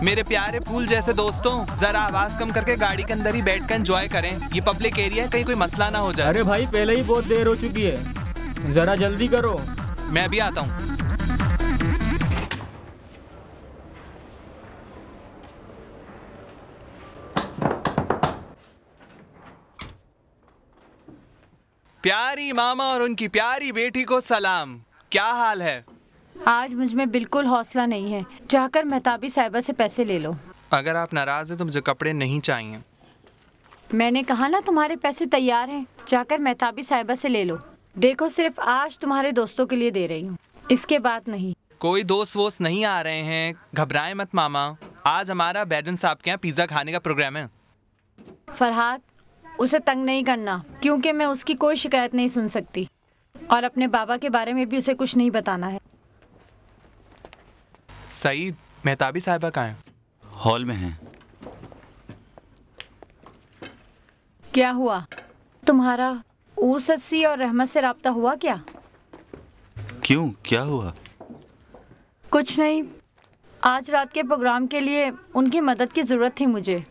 मेरे प्यारे फूल जैसे दोस्तों, जरा आवाज कम करके गाड़ी के अंदर ही बैठकर एंजॉय करें। ये पब्लिक एरिया है, कहीं कोई मसला ना हो जाए। अरे भाई पहले ही बहुत देर हो चुकी है, जरा जल्दी करो। मैं अभी आता हूँ। प्यारी मामा और उनकी प्यारी बेटी को सलाम। क्या हाल है? आज मुझ में बिल्कुल हौसला नहीं है। जाकर मेहताबी साहिबा से पैसे ले लो। अगर आप नाराज हैं तो मुझे कपड़े नहीं चाहिए। मैंने कहा ना तुम्हारे पैसे तैयार हैं, जाकर मेहताबी साहिबा से ले लो। देखो सिर्फ आज तुम्हारे दोस्तों के लिए दे रही हूँ, इसके बाद नहीं। कोई दोस्त वोस्त नहीं आ रहे हैं, घबराएं मत मामा। आज हमारा बैडन साहब के यहाँ पिज्जा खाने का प्रोग्राम है। फरहाद, उसे तंग नहीं करना, क्योंकि मैं उसकी कोई शिकायत नहीं सुन सकती और अपने बाबा के बारे में भी उसे कुछ नहीं बताना है। सईद, मेहताबी साहिबा कहाँ हैं? हॉल में हैं। क्या हुआ? तुम्हारा ऊस अस्सी और रहमत से राब्ता हुआ क्या? क्यों, क्या हुआ? कुछ नहीं, आज रात के प्रोग्राम के लिए उनकी मदद की ज़रूरत थी मुझे,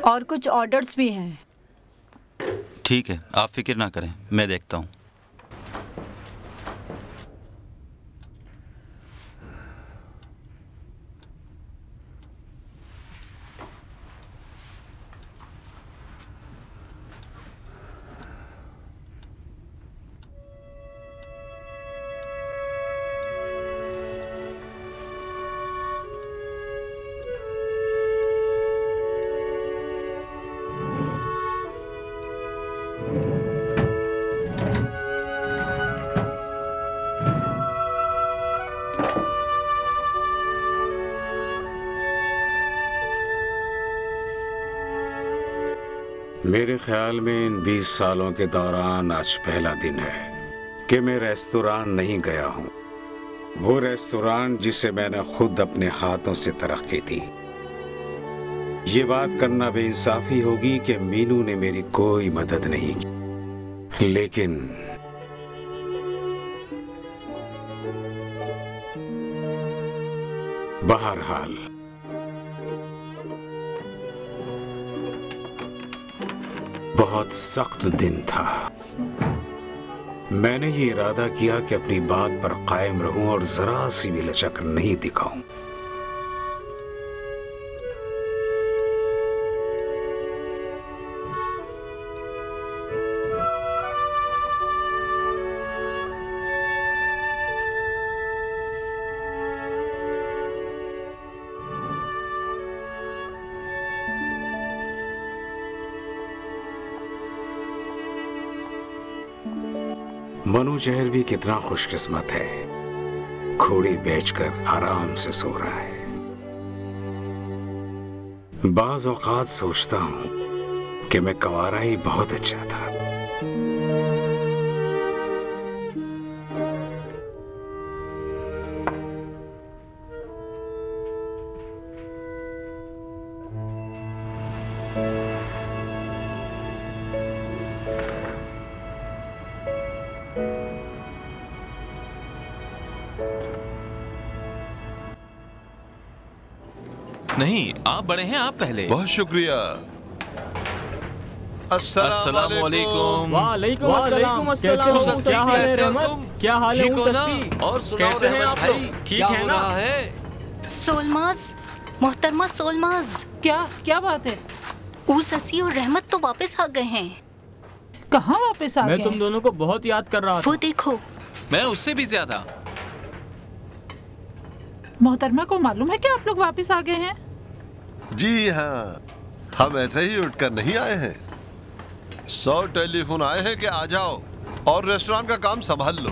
और कुछ ऑर्डर्स भी हैं। ठीक है, आप फिक्र ना करें, मैं देखता हूँ। मेरे ख्याल में इन 20 सालों के दौरान आज पहला दिन है कि मैं रेस्तोरां नहीं गया हूँ। वो रेस्तोरां जिसे मैंने खुद अपने हाथों से तरक्की दी। ये बात करना बेइंसाफी होगी कि मीनू ने मेरी कोई मदद नहीं की, लेकिन बहरहाल बहुत सख्त दिन था। मैंने ये इरादा किया कि अपनी बात पर कायम रहूं और जरा सी भी लचक नहीं दिखाऊं। मनु जहर भी कितना खुशकिस्मत है, घोड़ी बेचकर आराम से सो रहा है। बाज औकात सोचता हूं कि मैं कंवारा ही बहुत अच्छा था। नहीं, आप बड़े हैं, आप पहले। बहुत शुक्रिया। अस्सलाम वालेकुम। वालेकुम अस्सलाम। कैसे हो? क्या हाल है रहमत? क्या हाल है उस्सी? और सुनाओ कैसे हैं आप लोग? ठीक है ना? सोलमाज, मोहतरमा सोलमाज। क्या बात है? उस्सी और रहमत तो वापस आ गए हैं। कहाँ वापस आ गए? मैं तुम दोनों को बहुत याद कर रहा था। वो देखो। मैं उससे भी ज्यादा। मोहतरमा को मालूम है कि आप लोग वापस आ गए हैं? जी हाँ, हम ऐसे ही उठकर नहीं आए हैं। 100 टेलीफोन आए हैं कि आ जाओ और रेस्टोरेंट का काम संभाल लो।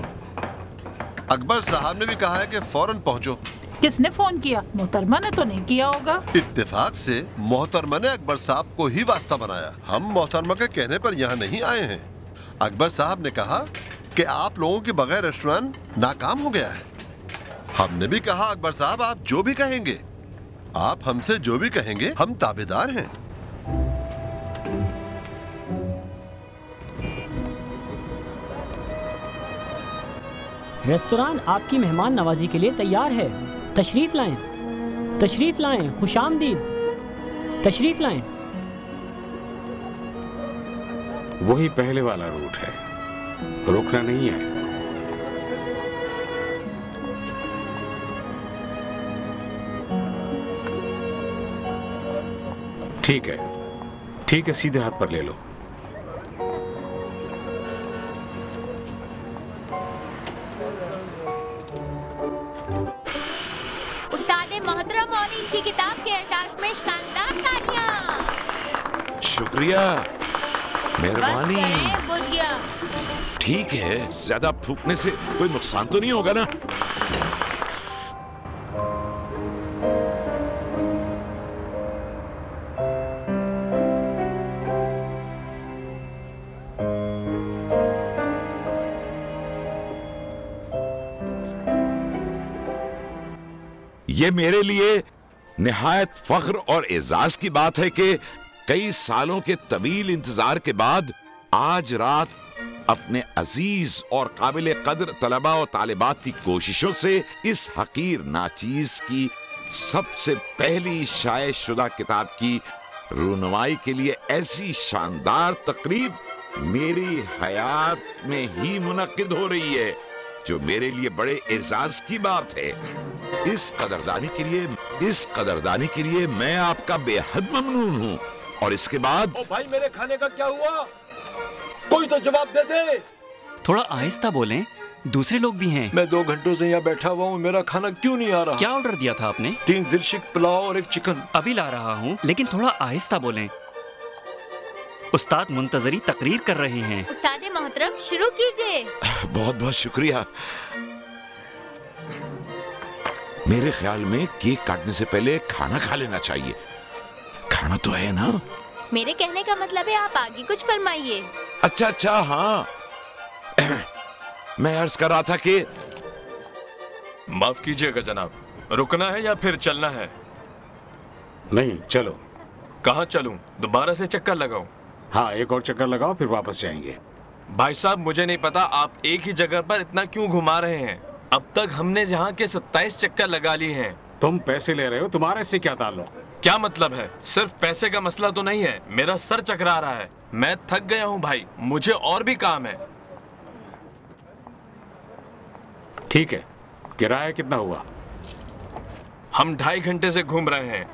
अकबर साहब ने भी कहा है कि फौरन पहुंचो। किसने फोन किया? मोहतरमा ने तो नहीं किया होगा। इत्तेफाक से मोहतरमा ने अकबर साहब को ही वास्ता बनाया। हम मोहतरमा के कहने पर यहाँ नहीं आए हैं। अकबर साहब ने कहा कि आप लोगों के बगैर रेस्टोरेंट नाकाम हो गया है। हमने भी कहा अकबर साहब आप जो भी कहेंगे, आप हमसे जो भी कहेंगे, हम ताबेदार हैं। रेस्तोरां आपकी मेहमान नवाजी के लिए तैयार है, तशरीफ लाएं। तशरीफ लाएं, खुशामदीद, तशरीफ लाएं। वही पहले वाला रूट है, रुकना नहीं है। ठीक है, ठीक है, सीधे हाथ पर ले लो। की किताब के एहसास में शानदार तालियां। शुक्रिया, मेहरबानी। बुझ गया। ठीक है, ज्यादा फूकने से कोई नुकसान तो नहीं होगा ना? ये मेरे लिए निहायत फख्र और एजाज की बात है कि कई सालों के तवील इंतजार के बाद आज रात अपने अजीज और काबिल कदर तलबा और तालिबात की कोशिशों से इस हकीर नाचीज की सबसे पहली शाये शुदा किताब की रूनुमाई के लिए ऐसी शानदार तकरीब मेरी हयात में ही मुनक्किद हो रही है, जो मेरे लिए बड़े एजाज की बात है। इस कदरदानी के लिए मैं आपका बेहद ममनून हूँ। और इसके बाद ओ भाई, मेरे खाने का क्या हुआ? कोई तो जवाब दे दे। थोड़ा आहिस्ता बोलें, दूसरे लोग भी हैं। मैं 2 घंटों से यहाँ बैठा हुआ हूँ, मेरा खाना क्यों नहीं आ रहा? क्या ऑर्डर दिया था आपने? 3 ज़िरशिक पुलाव और 1 चिकन। अभी ला रहा हूँ, लेकिन थोड़ा आहिस्ता बोलें। उस्ताद मुंतजरी तकरीर कर रहे हैं। उस्ताद मोहतरम, शुरू कीजिए। बहुत बहुत शुक्रिया। मेरे ख्याल में केक काटने से पहले खाना खा लेना चाहिए। खाना तो है ना? मेरे कहने का मतलब है आप आगे कुछ फरमाइए। अच्छा, हाँ। मैं अर्ज कर रहा था कि माफ कीजिएगा जनाब, रुकना है या फिर चलना है? नहीं, चलो। कहाँ चलूं? दोबारा से चक्कर लगाऊं? हाँ, एक और चक्कर लगाओ, फिर वापस जाएंगे। भाई साहब, मुझे नहीं पता आप एक ही जगह पर इतना क्यों घुमा रहे हैं। अब तक हमने यहाँ के 27 चक्कर लगा लिए हैं। तुम पैसे ले रहे हो, तुम्हारा इससे क्या ताल्लुक? क्या मतलब है? सिर्फ पैसे का मसला तो नहीं है, मेरा सर चकरा रहा है। मैं थक गया हूँ भाई, मुझे और भी काम है। ठीक है, किराया कितना हुआ? हम 2.5 घंटे से घूम रहे हैं,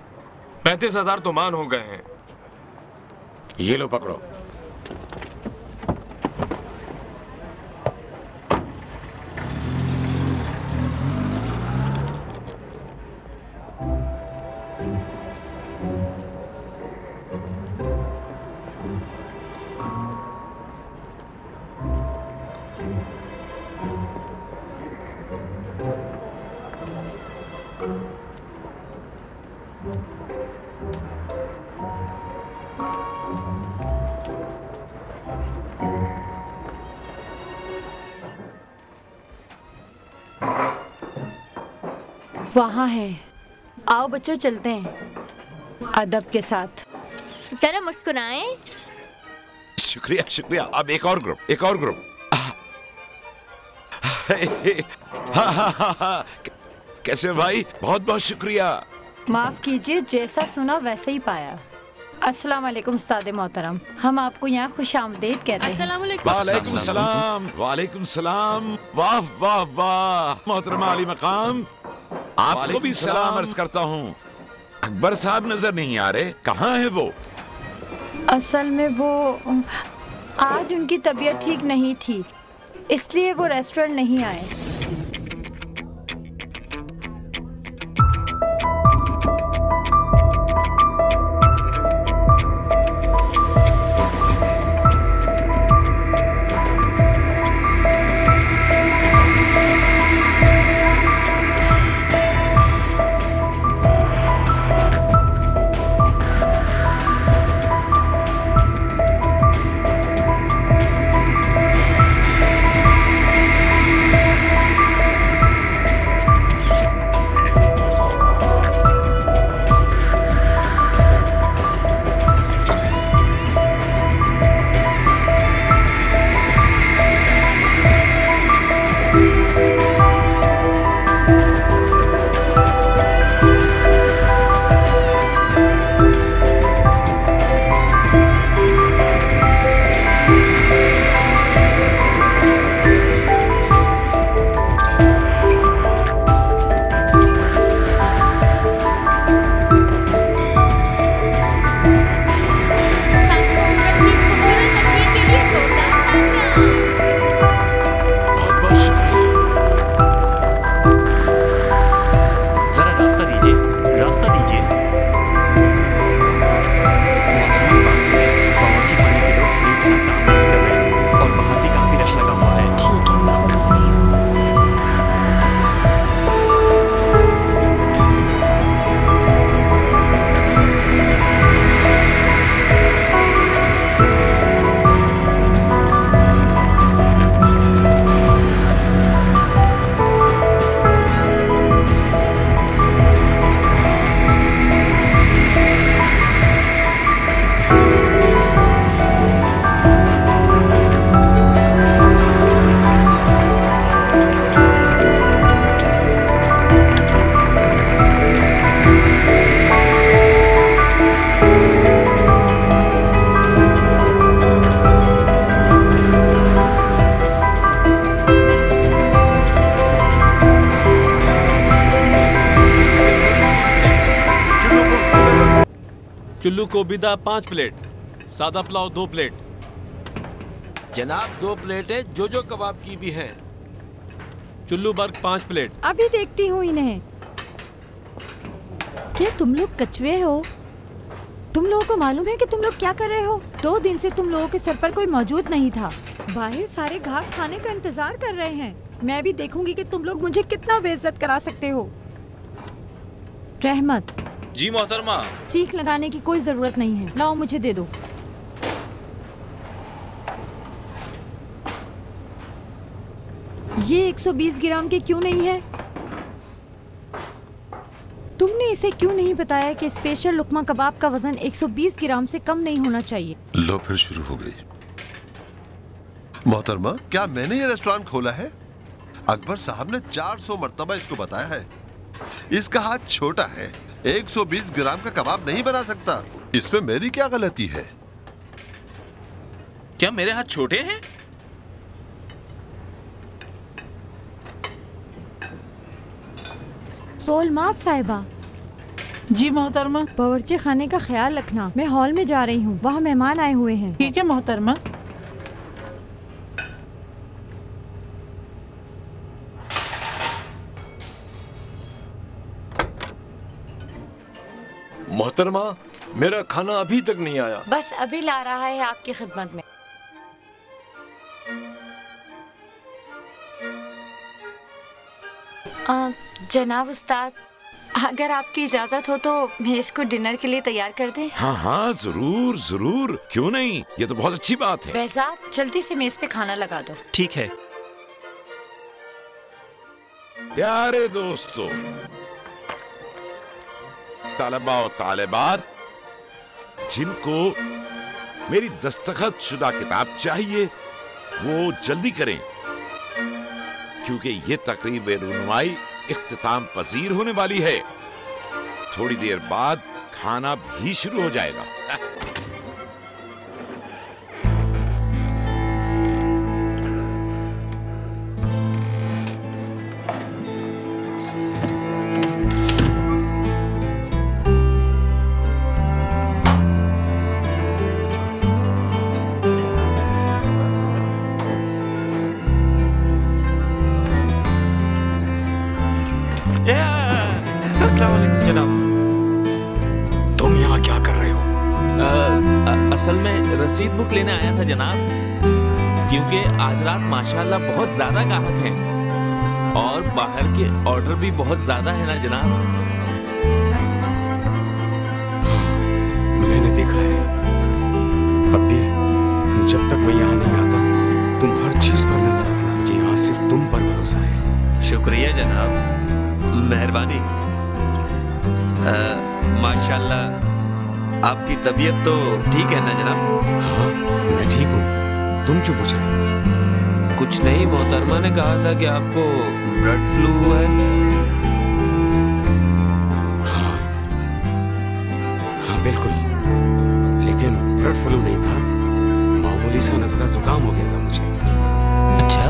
35,000 तो मान हो गए हैं। ये लो, पकड़ो। वहाँ है। आओ बच्चों, चलते हैं अदब के साथ। जरा मुस्कुराएं। शुक्रिया, शुक्रिया। अब एक और ग्रुप। हाँ। कैसे भाई? बहुत बहुत शुक्रिया। माफ कीजिए, जैसा सुना वैसे ही पाया। अस्सलाम वालेकुम उस्ताद मोहतरम, हम आपको यहाँ खुशामदीद कहते हैं। वालेकुम सलाम। वालेकुम सलाम। वाह वाह वाह, मोहतरमा आली मकाम, आपको भी सलाम अर्ज करता हूँ। अकबर साहब नजर नहीं आ रहे, कहाँ है वो? असल में वो आज उनकी तबीयत ठीक नहीं थी, इसलिए वो रेस्टोरेंट नहीं आए। चुल्लू कोबिदा 5 प्लेट, सादा पुलाव 2 प्लेट। जनाब 2 प्लेटें जो कबाब की भी हैं। चुल्लू बर्ग 5 प्लेट। अभी देखती हूँ इन्हें। क्या तुम लोग कछुए हो? तुम लोगों को मालूम है कि तुम लोग क्या कर रहे हो? 2 दिन से तुम लोगों के सर पर कोई मौजूद नहीं था। बाहर सारे घाट खाने का इंतजार कर रहे हैं। मैं भी देखूंगी कि तुम लोग मुझे कितना बेइज्जत करा सकते हो। रहमत। जी मोहतरमा। सीख लगाने की कोई जरूरत नहीं है, लाओ मुझे दे दो। ये 120 ग्राम के क्यों नहीं है? तुमने इसे क्यों नहीं बताया कि स्पेशल लुकमा कबाब का वजन 120 ग्राम से कम नहीं होना चाहिए? लो फिर शुरू हो गई। मोहतरमा, क्या मैंने ये रेस्टोरेंट खोला है? अकबर साहब ने 400 मर्तबा इसको बताया है। इसका हाथ छोटा है, 120 ग्राम का कबाब नहीं बना सकता। इसमें मेरी क्या गलती है? क्या मेरे हाथ छोटे हैं? सोलमाज साहिबा। जी मोहतरमा। बावर्ची खाने का ख्याल रखना, मैं हॉल में जा रही हूँ, वहाँ मेहमान आए हुए हैं। ठीक है मोहतरमा। मोहतरमा, मेरा खाना अभी तक नहीं आया। बस अभी ला रहा है आपकी खिदमत में। जनाब उस्ताद, अगर आपकी इजाजत हो तो मैं इसको डिनर के लिए तैयार कर दें? हाँ हाँ, जरूर जरूर, क्यों नहीं, ये तो बहुत अच्छी बात है। बेहजाद, जल्दी से मेज पे खाना लगा दो। ठीक है। प्यारे दोस्तों, तालिबा और तालिबात, जिनको मेरी दस्तखत शुदा किताब चाहिए वो जल्दी करें, क्योंकि ये तकरीब रुनुमाई इख्तिताम पजीर होने वाली है। थोड़ी देर बाद खाना भी शुरू हो जाएगा। तुम यहाँ क्या कर रहे हो? असल में रसीद बुक लेने आया था जनाब, क्योंकि आज रात माशाल्लाह बहुत ज्यादा ग्राहक हैं और बाहर के ऑर्डर भी बहुत ज्यादा है ना जनाब। मैंने देखा है, अब भी जब तक मैं यहाँ नहीं आता तुम हर चीज पर नजर आना। मुझे यहाँ सिर्फ तुम पर भरोसा है। शुक्रिया जनाब, मेहरबानी। माशाल्लाह आपकी तबीयत तो ठीक है ना जनाब? हाँ, मैं ठीक हूँ। तुम क्यों पूछ रहे हो? कुछ नहीं, मोहतरमा ने कहा था कि आपको बर्ड फ्लू है। हाँ हाँ बिल्कुल, लेकिन बर्ड फ्लू नहीं था, मामूली सा नजला जुकाम हो गया था मुझे। अच्छा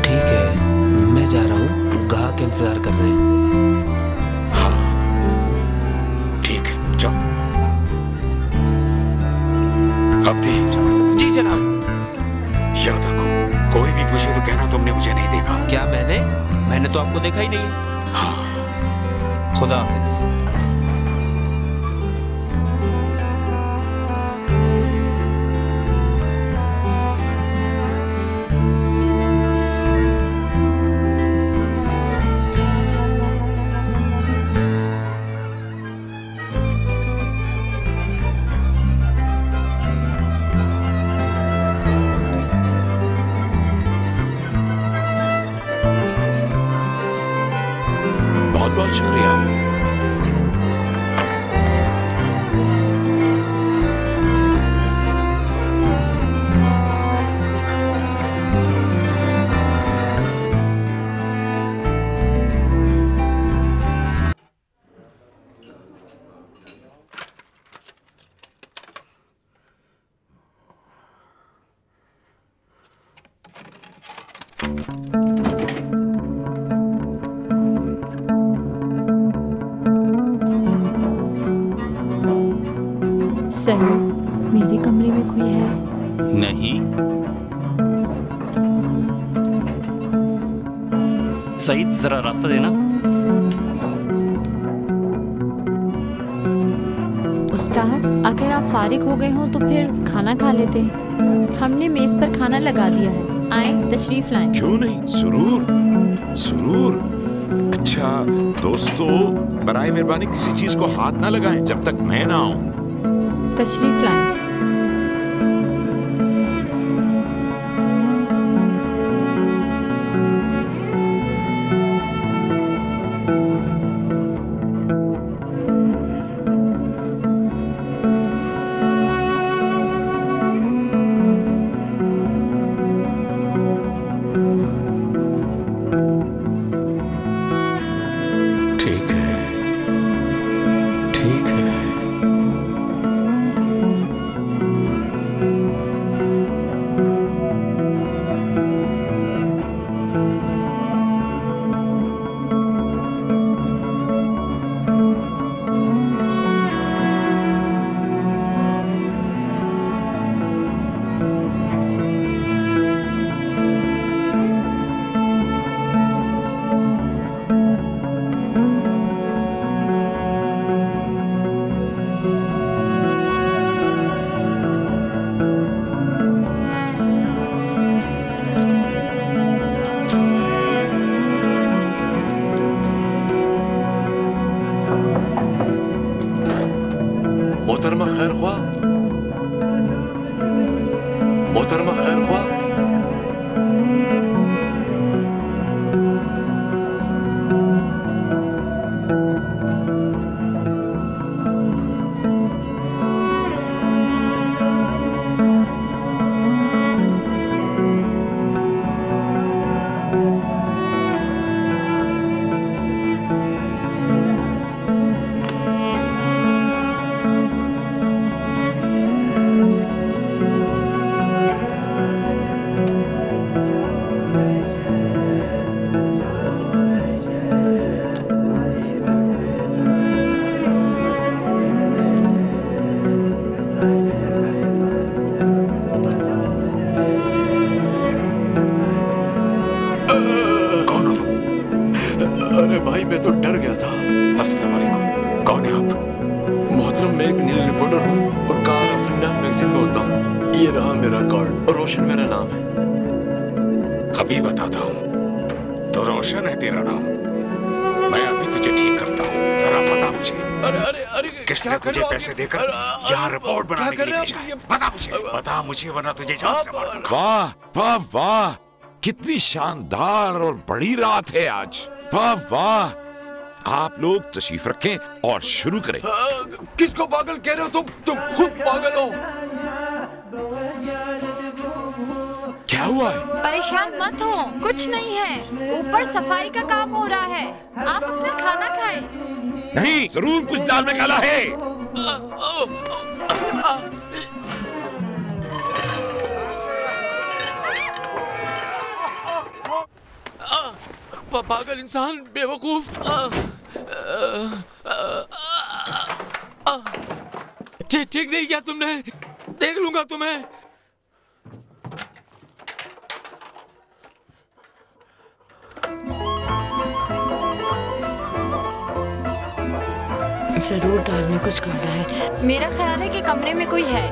ठीक है, मैं जा रहा हूँ, ग्राहक इंतजार कर रहे हैं। अब्दी। जी जनाब। याद रखो, कोई भी पूछे तो कहना तुमने मुझे नहीं देखा। क्या मैंने तो आपको देखा ही नहीं है। हाँ। खुदा हाफिज। बहुत शुक्रिया। सईद, जरा रास्ता देना। उस्ताद, अगर आप फारिग हो गए हो तो फिर खाना खा लेते। हमने मेज पर खाना लगा दिया है, आए तशरीफ लाएं। क्यों नहीं, जरूर जरूर। अच्छा दोस्तों, बराए मेहरबानी किसी चीज को हाथ ना लगाएं जब तक मैं ना आऊं। तशरीफ लाएं। मोहतरमा खैर ख्वाह, मोहतरमा खैर ख्वाह। अरे भाई, मैं तो डर गया था। अस्सलाम वालेकुम, कौन है आप? मोहतरम, मैं एक न्यूज रिपोर्टर हूँ और कार अफ्रीना मैगजीन में होता हूँ। ये रहा मेरा कार्ड और रोशन मेरा नाम है। अभी बताता हूँ। तो रोशन है तेरा नाम? मैं अभी तुझे ठीक करता हूँ, जरा बता मुझे। अरे अरे अरे, किसने तुझे पैसे देकर यहाँ रिपोर्ट बनाने के लिए भेजा है? बता मुझे, वरना तुझे जान से मार दूंगा। वाह वाह वाह, कितनी शानदार और बड़ी रात है आज। वाह वाह, आप लोग तशरीफ रखें और शुरू करें। किसको पागल कह रहे हो तुम खुद पागल हो। क्या हुआ है? परेशान मत हो, कुछ नहीं है। ऊपर सफाई का काम हो रहा है, आप अपना खाना खाएं। नहीं, जरूर कुछ दाल में काला है। पागल इंसान, बेवकूफ। ठीक नहीं किया तुमने, देख लूंगा तुम्हें। जरूर दाल में कुछ काला है। मेरा ख्याल है कि कमरे में कोई है।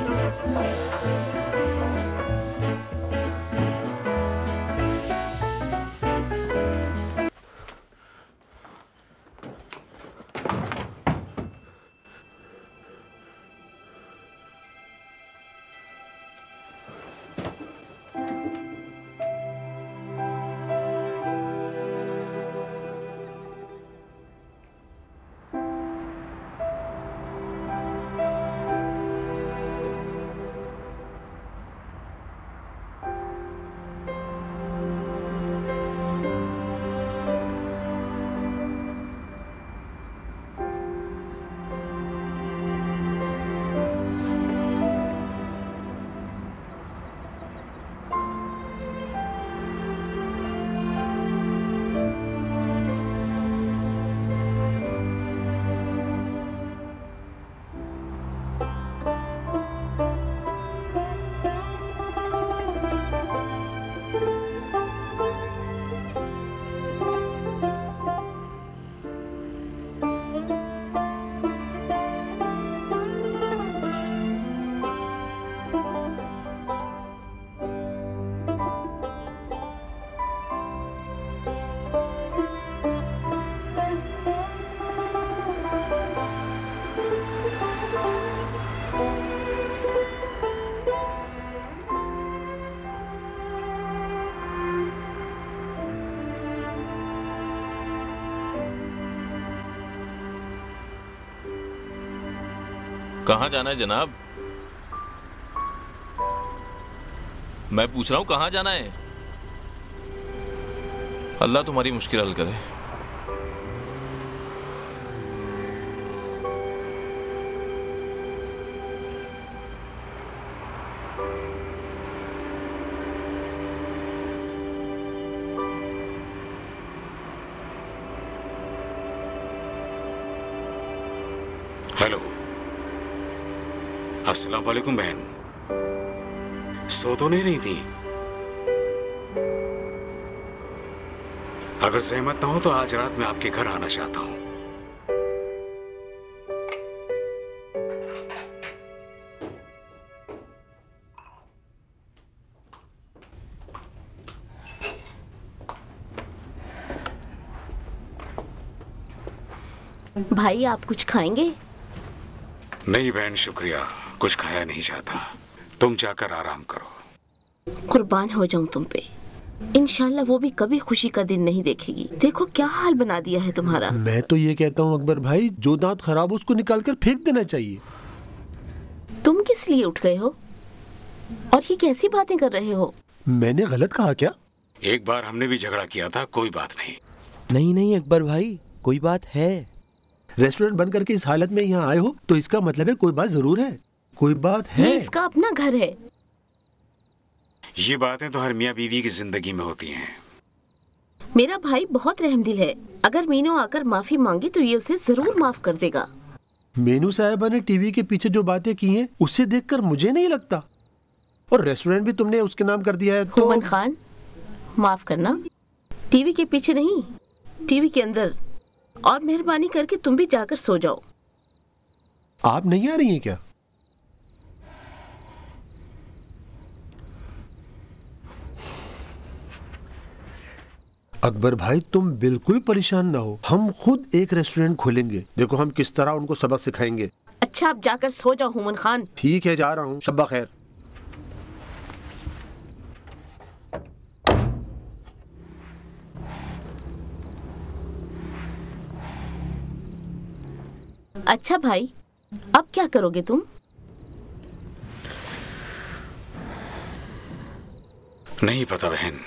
कहाँ जाना है जनाब? मैं पूछ रहा हूँ कहाँ जाना है? अल्लाह तुम्हारी मुश्किल हल करे। हेलो, अस्सलाम वालेकुम बहन। सो तो नहीं रही थी? अगर सहमत ना हो तो आज रात मैं आपके घर आना चाहता हूं। भाई आप कुछ खाएंगे? नहीं बहन, शुक्रिया, कुछ खाया नहीं जाता। तुम जाकर आराम करो। कुर्बान हो जाऊं तुम पे। इंशाल्लाह वो भी कभी खुशी का दिन नहीं देखेगी। देखो क्या हाल बना दिया है तुम्हारा। मैं तो ये कहता हूँ अकबर भाई, जो दांत खराब हो उसको निकाल कर फेंक देना चाहिए। तुम किस लिए उठ गए हो और ये कैसी बातें कर रहे हो? मैंने गलत कहा क्या? एक बार हमने भी झगड़ा किया था, कोई बात नहीं। नहीं नहीं अकबर भाई, कोई बात है। रेस्टोरेंट बंद करके इस हालत में यहाँ आए हो तो इसका मतलब है कोई बात जरूर है। कोई बात है। ये इसका अपना घर है। ये बातें तो हर मियाँ बीवी की जिंदगी में होती हैं। मेरा भाई बहुत रहमदिल है। अगर मीनू आकर माफी मांगी तो ये उसे जरूर माफ कर देगा। मीनू साहिबा ने टीवी के पीछे जो बातें की हैं उसे देखकर मुझे नहीं लगता। और रेस्टोरेंट भी तुमने उसके नाम कर दिया है तो। हुमन खान, माफ करना, टीवी के पीछे नहीं, टीवी के अंदर। और मेहरबानी करके तुम भी जाकर सो जाओ। आप नहीं आ रही हैं क्या? अकबर भाई तुम बिल्कुल परेशान ना हो, हम खुद एक रेस्टोरेंट खोलेंगे। देखो हम किस तरह उनको सबक सिखाएंगे। अच्छा आप जाकर सो जाओ हुमन खान। ठीक है, जा रहा हूँ। शब्बा खैर। अच्छा भाई, अब क्या करोगे तुम? नहीं पता बहन,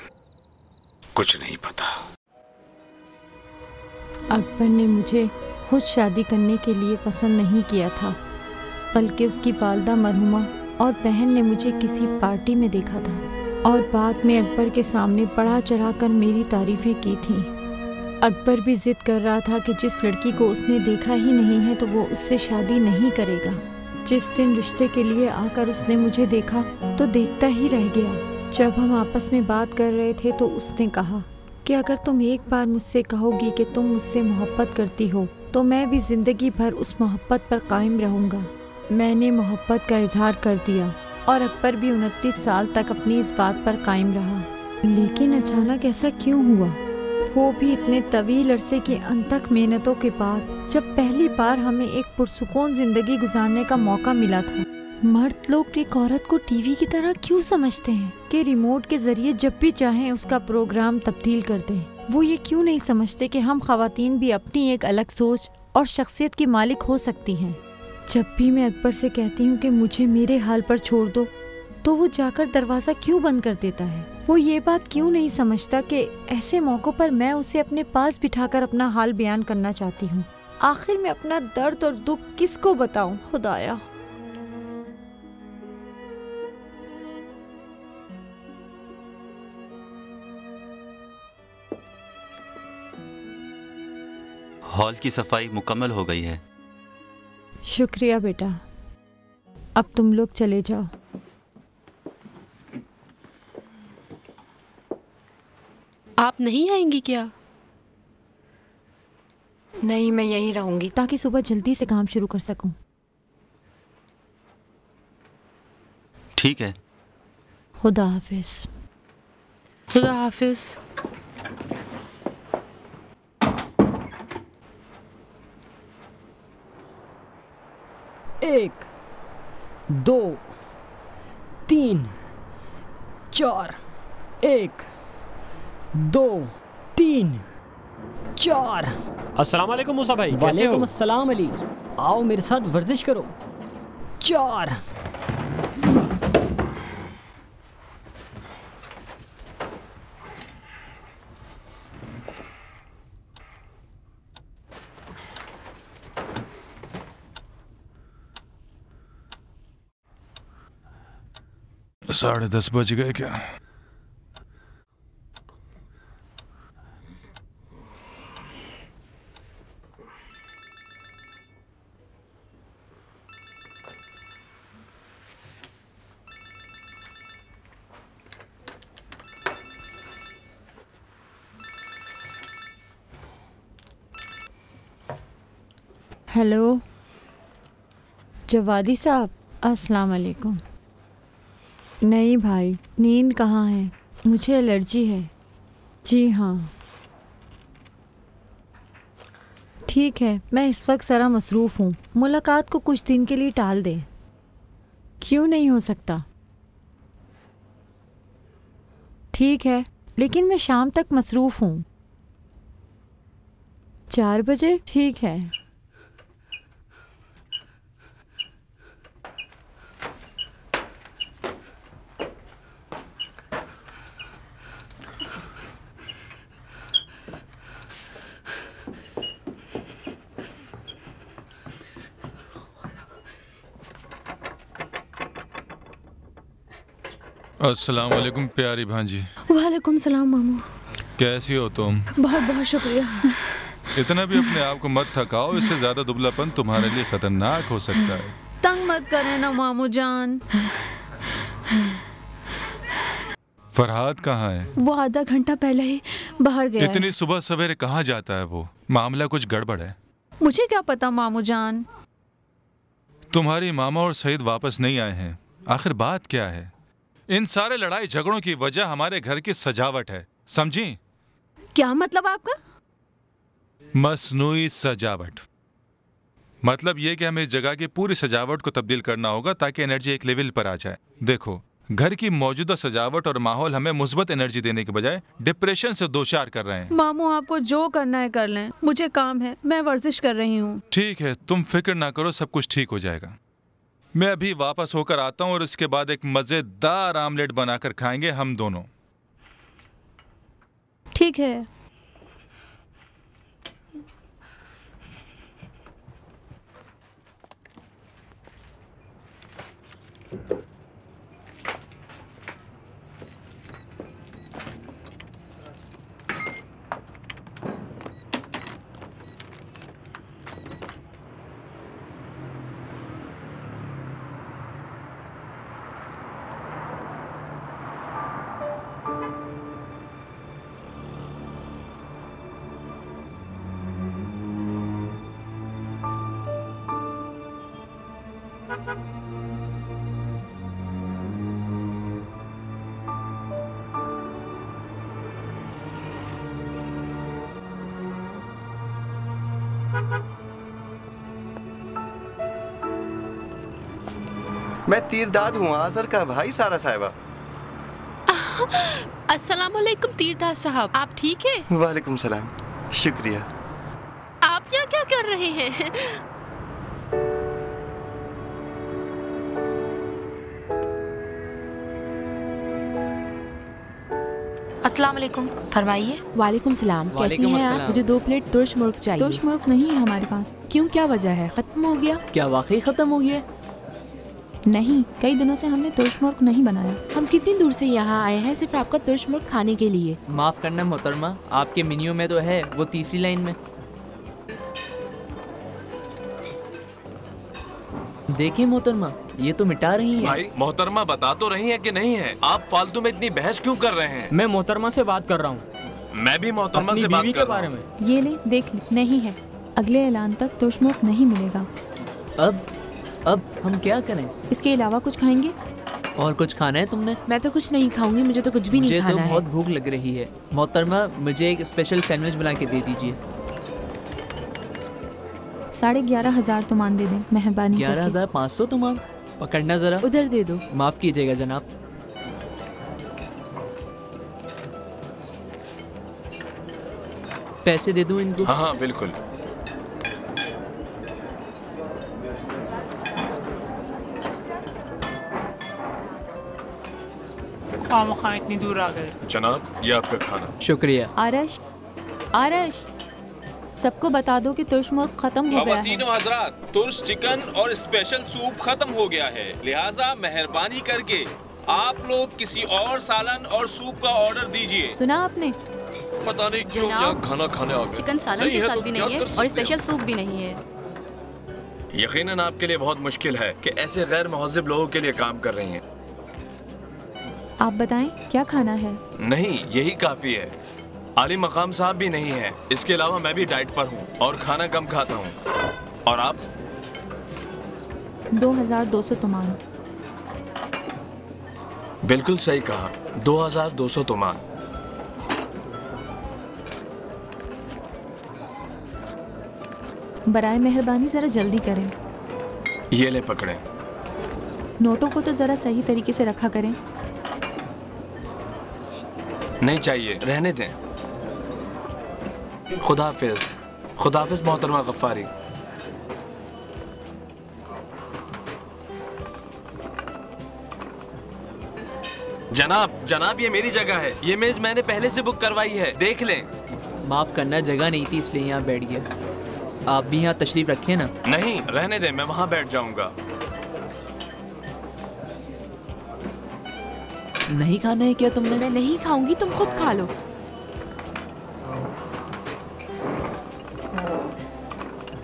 कुछ नहीं पता। अकबर ने मुझे खुद शादी करने के लिए पसंद नहीं किया था, बल्कि उसकी वालदा मरहुमा और बहन ने मुझे किसी पार्टी में देखा था और बाद में अकबर के सामने बढ़ा चढ़ा कर मेरी तारीफें की थीं। अकबर भी जिद कर रहा था कि जिस लड़की को उसने देखा ही नहीं है तो वो उससे शादी नहीं करेगा। जिस दिन रिश्ते के लिए आकर उसने मुझे देखा तो देखता ही रह गया। जब हम आपस में बात कर रहे थे तो उसने कहा कि अगर तुम एक बार मुझसे कहोगी कि तुम मुझसे मोहब्बत करती हो तो मैं भी ज़िंदगी भर उस मोहब्बत पर कायम रहूँगा। मैंने मोहब्बत का इजहार कर दिया और अकबर भी 29 साल तक अपनी इस बात पर कायम रहा। लेकिन अचानक ऐसा क्यों हुआ? वो भी इतने तवील अरसे की अनथक मेहनतों के बाद, जब पहली बार हमें एक पुरसुकून जिंदगी गुजारने का मौका मिला था। मर्द लोग एक औरत को टीवी की तरह क्यों समझते हैं कि रिमोट के जरिए जब भी चाहें उसका प्रोग्राम तब्दील कर दें। वो ये क्यों नहीं समझते कि हम ख़वातीन भी अपनी एक अलग सोच और शख्सियत की मालिक हो सकती हैं। जब भी मैं अकबर से कहती हूँ कि मुझे मेरे हाल पर छोड़ दो तो वो जाकर दरवाज़ा क्यों बंद कर देता है। वो ये बात क्यों नहीं समझता कि ऐसे मौक़ों पर मैं उसे अपने पास बिठाकर अपना हाल बयान करना चाहती हूँ। आखिर मैं अपना दर्द और दुख किसको बताऊँ खुदाया। हॉल की सफाई मुकम्मल हो गई है। शुक्रिया बेटा, अब तुम लोग चले जाओ। आप नहीं आएंगी क्या? नहीं, मैं यहीं रहूंगी ताकि सुबह जल्दी से काम शुरू कर सकूं। ठीक है। खुदा हाफिज। खुदा हाफिज। एक, दो, तीन, चार। एक, दो, तीन, चार। अस्सलाम वालेकुम मूसा भाई, कैसे हो? वालेकुम अस्सलाम अली। आओ मेरे साथ वर्जिश करो। 4। साढ़े 10 बज गए क्या? हेलो जवादी साहब, अस्सलाम वालेकुम। नहीं भाई, नींद कहाँ है, मुझे एलर्जी है। जी हाँ ठीक है, मैं इस वक्त ज़रा मसरूफ़ हूँ, मुलाकात को कुछ दिन के लिए टाल दें। क्यों नहीं हो सकता? ठीक है, लेकिन मैं शाम तक मसरूफ़ हूँ। 4 बजे ठीक है। अस्सलाम वालेकुम प्यारी भांजी। वालेकुम सलाम मामू। कैसी हो तुम? बहुत बहुत शुक्रिया। इतना भी अपने आप को मत थकाओ, इससे ज्यादा दुबलापन तुम्हारे लिए खतरनाक हो सकता है। तंग मत करें ना मामू जान। फरहाद कहाँ है? वो आधा घंटा पहले ही बाहर गया इतनी है। सुबह सवेरे कहाँ जाता है वो? मामला कुछ गड़बड़ है। मुझे क्या पता मामू जान। तुम्हारी मामा और सईद वापस नहीं आए हैं, आखिर बात क्या है? इन सारे लड़ाई झगड़ों की वजह हमारे घर की सजावट है, समझी? क्या मतलब आपका? मसनूई सजावट मतलब ये कि हमें इस जगह की पूरी सजावट को तब्दील करना होगा ताकि एनर्जी एक लेवल पर आ जाए। देखो, घर की मौजूदा सजावट और माहौल हमें मुस्बत एनर्जी देने के बजाय डिप्रेशन से दो चार कर रहे हैं। मामू आपको जो करना है कर लें, मुझे काम है, मैं वर्जिश कर रही हूँ। ठीक है, तुम फिक्र ना करो, सब कुछ ठीक हो जाएगा। मैं अभी वापस होकर आता हूँ और इसके बाद एक मजेदार आमलेट बनाकर खाएंगे हम दोनों। ठीक है। मैं तीरदाद हूँ, आजर का भाई सारा साहिबा। अस्सलाम वालेकुम तीरदाद साहब, आप ठीक हैं? वालेकुम सलाम, शुक्रिया। आप यहाँ क्या कर रहे हैं? अस्सलाम वालेकुम, फरमाइए। वालेकुम सलाम, कैसी हैं आप? मुझे 2 प्लेट तुर्श मुर्ग चाहिए। तुर्श मुर्ग नहीं है हमारे पास। क्यों, क्या वजह है? खत्म हो गया? क्या वाकई खत्म हो गया? नहीं, कई दिनों से हमने तुर्श मुर्ग नहीं बनाया। हम कितनी दूर से यहाँ आए हैं सिर्फ आपका तुर्श मुर्ग खाने के लिए। माफ करना मोहतरमा, आपके मेन्यू में तो है, वो तीसरी लाइन में। देखिए मोहतरमा, ये तो मिटा रही है। भाई मोहतरमा बता तो रही है कि नहीं है, आप फालतू में इतनी बहस क्यों कर रहे हैं? मैं मोहतरमा से बात कर रहा हूँ। मैं भी मोहतरमा से बात कर रहा हूँ। ये ले, देख ले, नहीं है। अगले ऐलान तक तुर्श मुर्ग नहीं मिलेगा। अब हम क्या करें? इसके अलावा कुछ खाएंगे? और कुछ खाना है तुमने? मैं तो कुछ नहीं खाऊंगी, मुझे तो कुछ भी नहीं खाना है। मुझे तो बहुत भूख लग रही है। मोहतरमा मुझे एक स्पेशल सैंडविच बना के दे दीजिए। 11,500 तुमान दे दें, मेहरबानी करके। 11,500 तुमान? पकड़ना जरा। उधर दे दो। माफ कीजिएगा जनाब। पैसे दे दूं इनको? हाँ बिल्कुल। खामखा इतनी दूर आ गए। जनाब, ये आपका खाना। शुक्रिया। आरश, आरश, सबको बता दो कि तुर्शमुर्ग खत्म हो गया है। खवातीनो हजरात, तुर्श चिकन और स्पेशल सूप खत्म हो गया है, लिहाजा मेहरबानी करके आप लोग किसी और सालन और सूप का ऑर्डर दीजिए। सुना आपने? पता नहीं क्यों यहाँ खाना खाने आ गए। चिकन सालन के साथ भी नहीं है और स्पेशल सूप भी नहीं है। यकीनन आपके लिए बहुत मुश्किल है कि ऐसे गैर महज़िब लोगों के लिए काम कर रही हैं। आप बताएं क्या खाना है? नहीं, यही काफी है। आली मकाम साहब भी नहीं है। इसके अलावा मैं भी डाइट पर हूँ और खाना कम खाता हूँ। और आप? 2200 तुमान। बिल्कुल सही कहा, 2200 तुमान। बराए मेहरबानी जरा जल्दी करें। ये ले पकड़े। नोटों को तो जरा सही तरीके से रखा करें। नहीं चाहिए, रहने दें। खुदाफिज, खुदाफिज मोहतरमा गफ्फारी। जनाब ये मेरी जगह है। ये मेज मैंने पहले से बुक करवाई है, देख लें। माफ करना, जगह नहीं थी इसलिए यहाँ बैठ गया। आप भी यहाँ तशरीफ रखें ना। नहीं, रहने दें, मैं वहाँ बैठ जाऊंगा। नहीं खाना है क्या तुमने? मैं नहीं खाऊंगी, तुम खुद खा लो।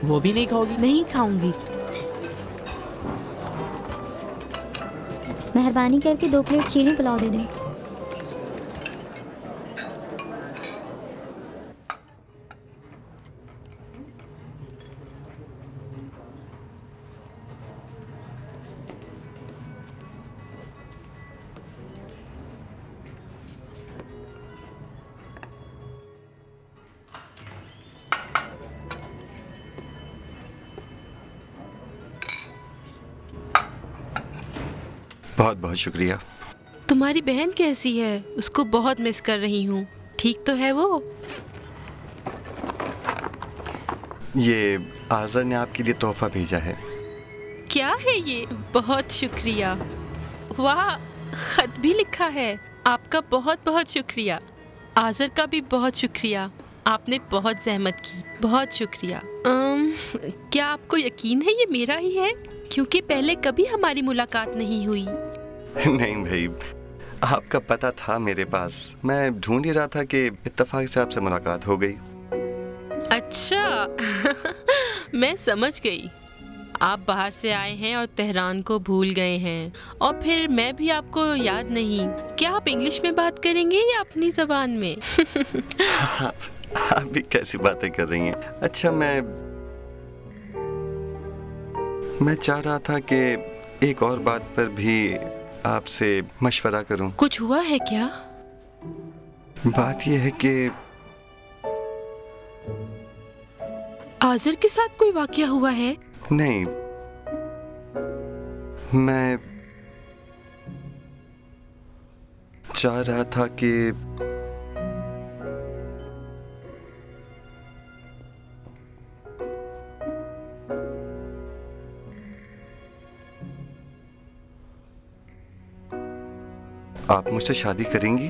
वो भी नहीं खाओगी? नहीं खाऊंगी। मेहरबानी करके 2 प्लेट चीनी पुलाव दे दें। बहुत बहुत शुक्रिया। तुम्हारी बहन कैसी है? उसको बहुत मिस कर रही हूँ। ठीक तो है वो? ये आज़र ने आपके लिए तोहफा भेजा है। क्या है ये? बहुत शुक्रिया। वाह, खत भी लिखा है। आपका बहुत बहुत शुक्रिया। आज़र का भी बहुत शुक्रिया। आपने बहुत जहमत की। बहुत शुक्रिया। क्या आपको यकीन है ये मेरा ही है? क्योंकि पहले कभी हमारी मुलाकात नहीं हुई। नहीं भाई, आपका पता था मेरे पास। मैं ढूंढ ही रहा था कि इत्तेफाक से आपसे मुलाकात हो गई। अच्छा मैं समझ गई। आप बाहर से आए हैं और तेहरान को भूल गए हैं, और फिर मैं भी आपको याद नहीं। क्या आप इंग्लिश में बात करेंगे या अपनी ज़बान में? आप भी कैसी बातें कर रही हैं। अच्छा, मैं चाह रहा था कि एक और बात पर भी आपसे मशवरा करूं। कुछ हुआ है क्या? बात यह है कि आज़र के साथ कोई वाकया हुआ है? नहीं, मैं चाह रहा था कि आप मुझसे शादी करेंगी?